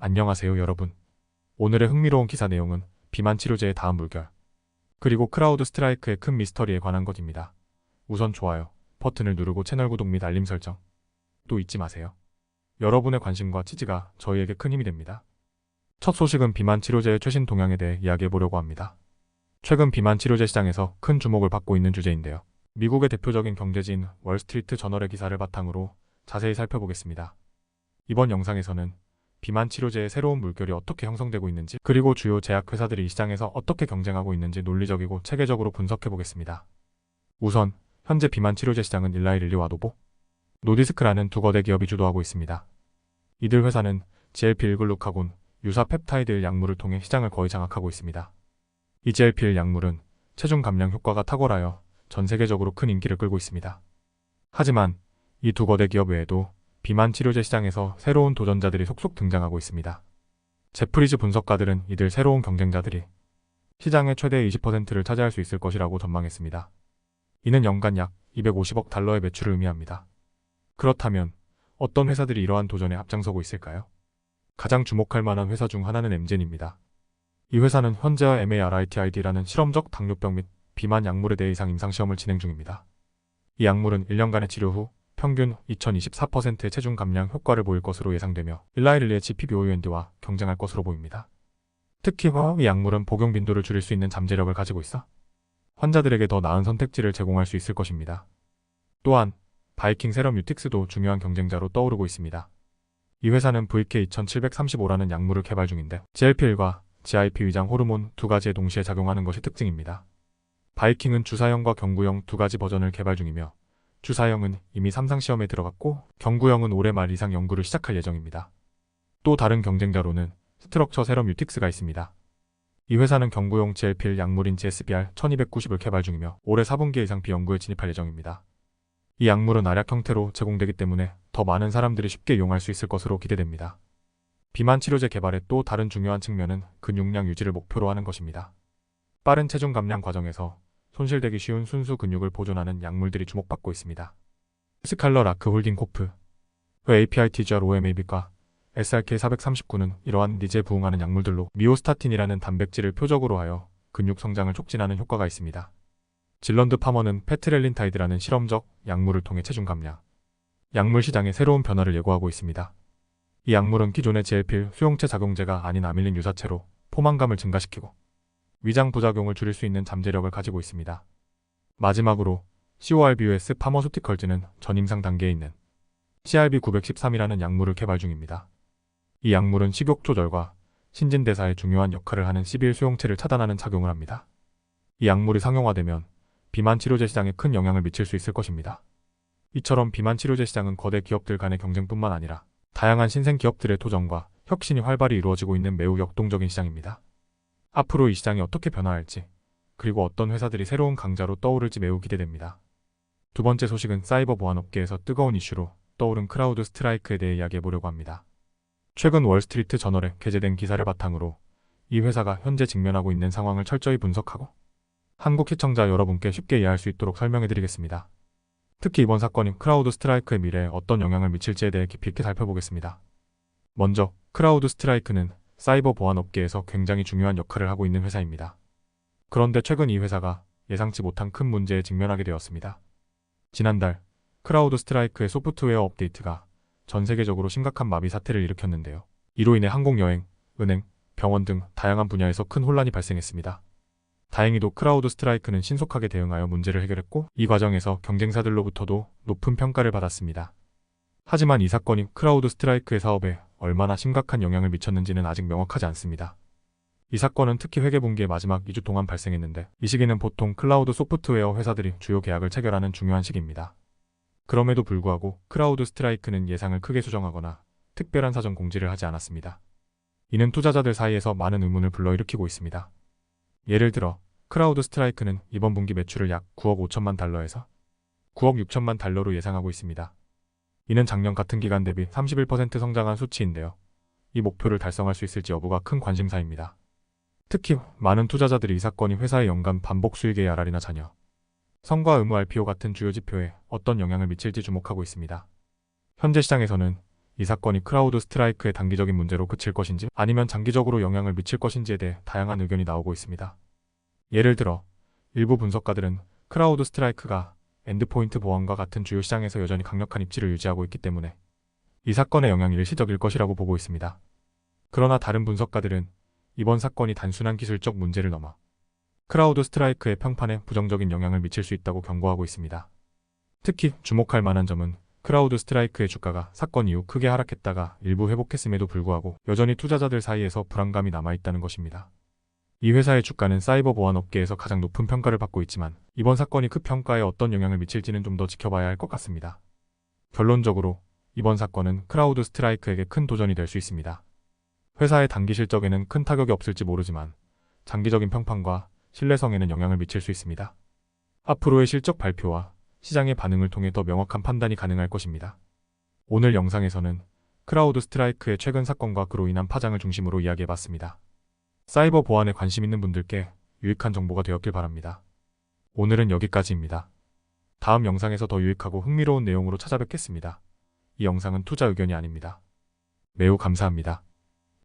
안녕하세요 여러분. 오늘의 흥미로운 기사 내용은 비만 치료제의 다음 물결, 그리고 크라우드 스트라이크의 큰 미스터리에 관한 것입니다. 우선 좋아요 버튼을 누르고 채널 구독 및 알림 설정 또 잊지 마세요. 여러분의 관심과 지지가 저희에게 큰 힘이 됩니다. 첫 소식은 비만 치료제의 최신 동향에 대해 이야기해보려고 합니다. 최근 비만 치료제 시장에서 큰 주목을 받고 있는 주제인데요. 미국의 대표적인 경제지인 월스트리트 저널의 기사를 바탕으로 자세히 살펴보겠습니다. 이번 영상에서는 비만 치료제의 새로운 물결이 어떻게 형성되고 있는지, 그리고 주요 제약회사들이 이 시장에서 어떻게 경쟁하고 있는지 논리적이고 체계적으로 분석해보겠습니다. 우선 현재 비만 치료제 시장은 일라이릴리와 노디스크라는 두 거대 기업이 주도하고 있습니다. 이들 회사는 GLP-1글루카곤 유사 펩타이드 약물을 통해 시장을 거의 장악하고 있습니다. 이 GLP-1 약물은 체중 감량 효과가 탁월하여 전 세계적으로 큰 인기를 끌고 있습니다. 하지만 이 두 거대 기업 외에도 비만 치료제 시장에서 새로운 도전자들이 속속 등장하고 있습니다. 제프리즈 분석가들은 이들 새로운 경쟁자들이 시장의 최대 20%를 차지할 수 있을 것이라고 전망했습니다. 이는 연간 약 250억 달러의 매출을 의미합니다. 그렇다면 어떤 회사들이 이러한 도전에 앞장서고 있을까요? 가장 주목할 만한 회사 중 하나는 엠젠입니다. 이 회사는 현재와 MARITID라는 실험적 당뇨병 및 비만 약물에 대해 임상시험을 진행 중입니다. 이 약물은 1년간의 치료 후 평균 2024%의 체중 감량 효과를 보일 것으로 예상되며 일라이릴리의 GPBOUND와 경쟁할 것으로 보입니다. 특히 이 약물은 복용 빈도를 줄일 수 있는 잠재력을 가지고 있어 환자들에게 더 나은 선택지를 제공할 수 있을 것입니다. 또한 바이킹 세러뮤틱스도 중요한 경쟁자로 떠오르고 있습니다. 이 회사는 VK2735라는 약물을 개발 중인데 GLP-1과 GIP 위장 호르몬 두 가지에 동시에 작용하는 것이 특징입니다. 바이킹은 주사형과 경구형 두 가지 버전을 개발 중이며 주사형은 이미 3상 시험에 들어갔고 경구형은 올해 말 이상 연구를 시작할 예정입니다. 또 다른 경쟁자로는 스트럭처 세러뮤틱스가 있습니다. 이 회사는 경구용 GLP-1 약물인 GSBR-1290을 개발 중이며 올해 4분기 이상 비연구에 진입할 예정입니다. 이 약물은 알약 형태로 제공되기 때문에 더 많은 사람들이 쉽게 이용할 수 있을 것으로 기대됩니다. 비만 치료제 개발의 또 다른 중요한 측면은 근육량 유지를 목표로 하는 것입니다. 빠른 체중 감량 과정에서 손실되기 쉬운 순수 근육을 보존하는 약물들이 주목받고 있습니다. 스칼러 라크 홀딩 코프, API-TGR-OMAB과 SRK-439는 이러한 니즈에 부응하는 약물들로 미오스타틴이라는 단백질을 표적으로 하여 근육 성장을 촉진하는 효과가 있습니다. 질런드 파머는 페트렐린타이드라는 실험적 약물을 통해 체중 감량 약물 시장에 새로운 변화를 예고하고 있습니다. 이 약물은 기존의 GLP-1 수용체 작용제가 아닌 아밀린 유사체로 포만감을 증가시키고 위장 부작용을 줄일 수 있는 잠재력을 가지고 있습니다. 마지막으로 CORBUS 파머수티컬즈는 전임상 단계에 있는 CRB913이라는 약물을 개발 중입니다. 이 약물은 식욕 조절과 신진대사에 중요한 역할을 하는 12일 수용체를 차단하는 작용을 합니다. 이 약물이 상용화되면 비만 치료제 시장에 큰 영향을 미칠 수 있을 것입니다. 이처럼 비만 치료제 시장은 거대 기업들 간의 경쟁뿐만 아니라 다양한 신생 기업들의 도전과 혁신이 활발히 이루어지고 있는 매우 역동적인 시장입니다. 앞으로 이 시장이 어떻게 변화할지, 그리고 어떤 회사들이 새로운 강자로 떠오를지 매우 기대됩니다. 두 번째 소식은 사이버 보안 업계에서 뜨거운 이슈로 떠오른 크라우드 스트라이크에 대해 이야기해보려고 합니다. 최근 월스트리트 저널에 게재된 기사를 바탕으로 이 회사가 현재 직면하고 있는 상황을 철저히 분석하고 한국 시청자 여러분께 쉽게 이해할 수 있도록 설명해드리겠습니다. 특히 이번 사건이 크라우드 스트라이크의 미래에 어떤 영향을 미칠지에 대해 깊이 있게 살펴보겠습니다. 먼저 크라우드 스트라이크는 사이버 보안 업계에서 굉장히 중요한 역할을 하고 있는 회사입니다. 그런데 최근 이 회사가 예상치 못한 큰 문제에 직면하게 되었습니다. 지난달 크라우드 스트라이크의 소프트웨어 업데이트가 전 세계적으로 심각한 마비 사태를 일으켰는데요. 이로 인해 항공여행, 은행, 병원 등 다양한 분야에서 큰 혼란이 발생했습니다. 다행히도 크라우드 스트라이크는 신속하게 대응하여 문제를 해결했고 이 과정에서 경쟁사들로부터도 높은 평가를 받았습니다. 하지만 이 사건이 크라우드 스트라이크의 사업에 얼마나 심각한 영향을 미쳤는지는 아직 명확하지 않습니다. 이 사건은 특히 회계분기의 마지막 2주 동안 발생했는데 이 시기는 보통 클라우드 소프트웨어 회사들이 주요 계약을 체결하는 중요한 시기입니다. 그럼에도 불구하고 크라우드 스트라이크는 예상을 크게 수정하거나 특별한 사전 공지를 하지 않았습니다. 이는 투자자들 사이에서 많은 의문을 불러일으키고 있습니다. 예를 들어 크라우드 스트라이크는 이번 분기 매출을 약 9억 5천만 달러에서 9억 6천만 달러로 예상하고 있습니다. 이는 작년 같은 기간 대비 31% 성장한 수치인데요. 이 목표를 달성할 수 있을지 여부가 큰 관심사입니다. 특히 많은 투자자들이 이 사건이 회사의 연간 반복 수익의 ARR이나 자녀, 성과 의무 RPO 같은 주요 지표에 어떤 영향을 미칠지 주목하고 있습니다. 현재 시장에서는 이 사건이 크라우드 스트라이크의 단기적인 문제로 그칠 것인지 아니면 장기적으로 영향을 미칠 것인지에 대해 다양한 의견이 나오고 있습니다. 예를 들어 일부 분석가들은 크라우드 스트라이크가 엔드포인트 보안과 같은 주요 시장에서 여전히 강력한 입지를 유지하고 있기 때문에 이 사건의 영향이 일시적일 것이라고 보고 있습니다. 그러나 다른 분석가들은 이번 사건이 단순한 기술적 문제를 넘어 크라우드 스트라이크의 평판에 부정적인 영향을 미칠 수 있다고 경고하고 있습니다. 특히 주목할 만한 점은 크라우드 스트라이크의 주가가 사건 이후 크게 하락했다가 일부 회복했음에도 불구하고 여전히 투자자들 사이에서 불안감이 남아있다는 것입니다. 이 회사의 주가는 사이버 보안 업계에서 가장 높은 평가를 받고 있지만 이번 사건이 그 평가에 어떤 영향을 미칠지는 좀 더 지켜봐야 할 것 같습니다. 결론적으로 이번 사건은 크라우드 스트라이크에게 큰 도전이 될 수 있습니다. 회사의 단기 실적에는 큰 타격이 없을지 모르지만 장기적인 평판과 신뢰성에는 영향을 미칠 수 있습니다. 앞으로의 실적 발표와 시장의 반응을 통해 더 명확한 판단이 가능할 것입니다. 오늘 영상에서는 크라우드 스트라이크의 최근 사건과 그로 인한 파장을 중심으로 이야기해봤습니다. 사이버 보안에 관심 있는 분들께 유익한 정보가 되었길 바랍니다. 오늘은 여기까지입니다. 다음 영상에서 더 유익하고 흥미로운 내용으로 찾아뵙겠습니다. 이 영상은 투자 의견이 아닙니다. 매우 감사합니다.